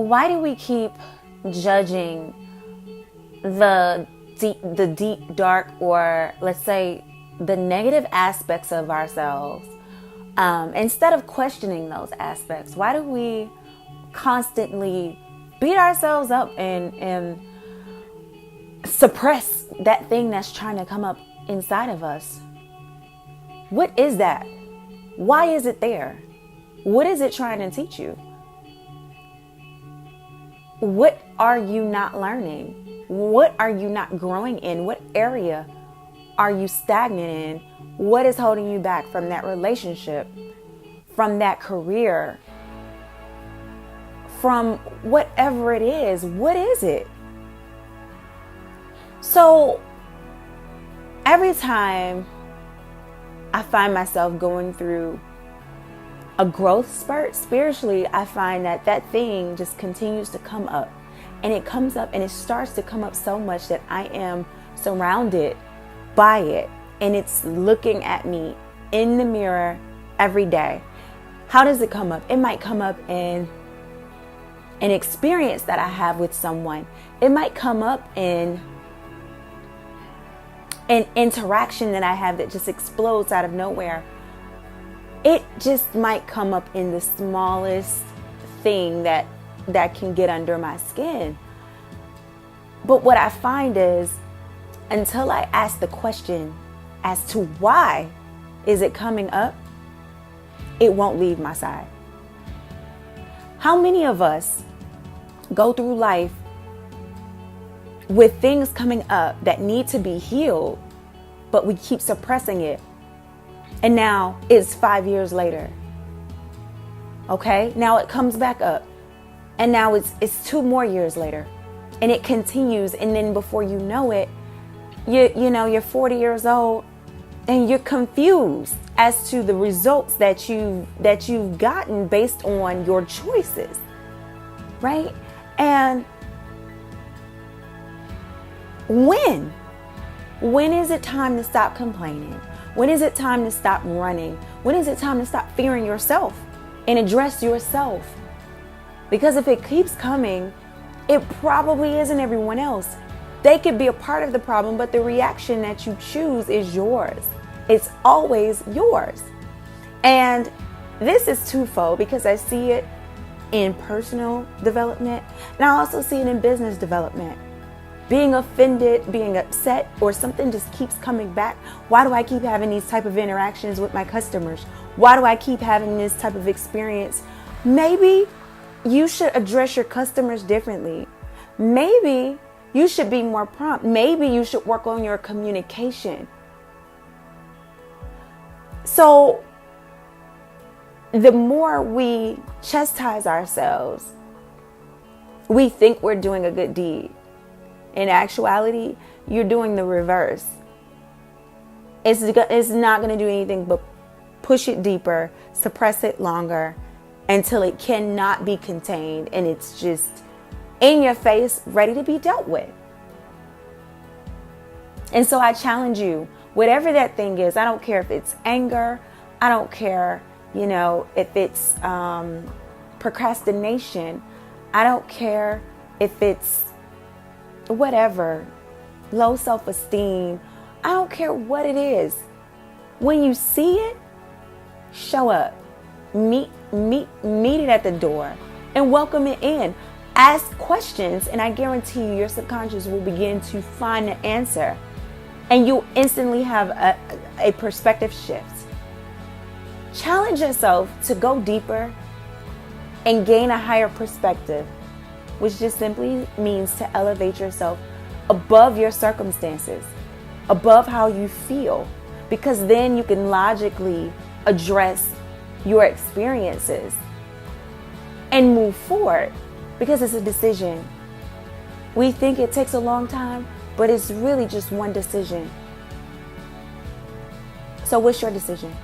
Why do we keep judging the deep, dark, or let's say the negative aspects of ourselves, instead of questioning those aspects? Why do we constantly beat ourselves up and suppress that thing that's trying to come up inside of us? What is that? Why is it there? What is it trying to teach you? What are you not learning? What are you not growing in? What area are you stagnant in? What is holding you back from that relationship, from that career, from whatever it is? What is it? So every time I find myself going through a growth spurt spiritually, I find that thing just continues to come up, and it comes up and it starts to come up so much that I am surrounded by it, and it's looking at me in the mirror every day. How does it come up? It might come up in an experience that I have with someone. It might come up in an interaction that I have that just explodes out of nowhere. It just might come up in the smallest thing that can get under my skin. But what I find is, until I ask the question as to why is it coming up, it won't leave my side. How many of us go through life with things coming up that need to be healed, but we keep suppressing it? And now it's 5 years later. Okay, now it comes back up. And now it's 2 more years later. And it continues. And then before you know it, you're 40 years old and you're confused as to the results that you've gotten based on your choices. Right? And when is it time to stop complaining? When is it time to stop running? When is it time to stop fearing yourself and address yourself? Because if it keeps coming, it probably isn't everyone else. They could be a part of the problem, but the reaction that you choose is yours. It's always yours. And this is twofold, because I see it in personal development, and I also see it in business development. Being offended, being upset, or something just keeps coming back. Why do I keep having these type of interactions with my customers? Why do I keep having this type of experience? Maybe you should address your customers differently. Maybe you should be more prompt. Maybe you should work on your communication. So the more we chastise ourselves, we think we're doing a good deed. In actuality, you're doing the reverse. It's not going to do anything but push it deeper, suppress it longer, until it cannot be contained, and it's just in your face, ready to be dealt with. And so I challenge you, whatever that thing is, I don't care if it's anger, I don't care, if it's procrastination, I don't care if it's whatever, low self-esteem, I don't care what it is. When you see it, show up, meet it at the door and welcome it in. Ask questions, and I guarantee you your subconscious will begin to find the answer, and you'll instantly have a perspective shift. Challenge yourself to go deeper and gain a higher perspective, which just simply means to elevate yourself above your circumstances, above how you feel, because then you can logically address your experiences and move forward, because it's a decision. We think it takes a long time, but it's really just one decision. So what's your decision?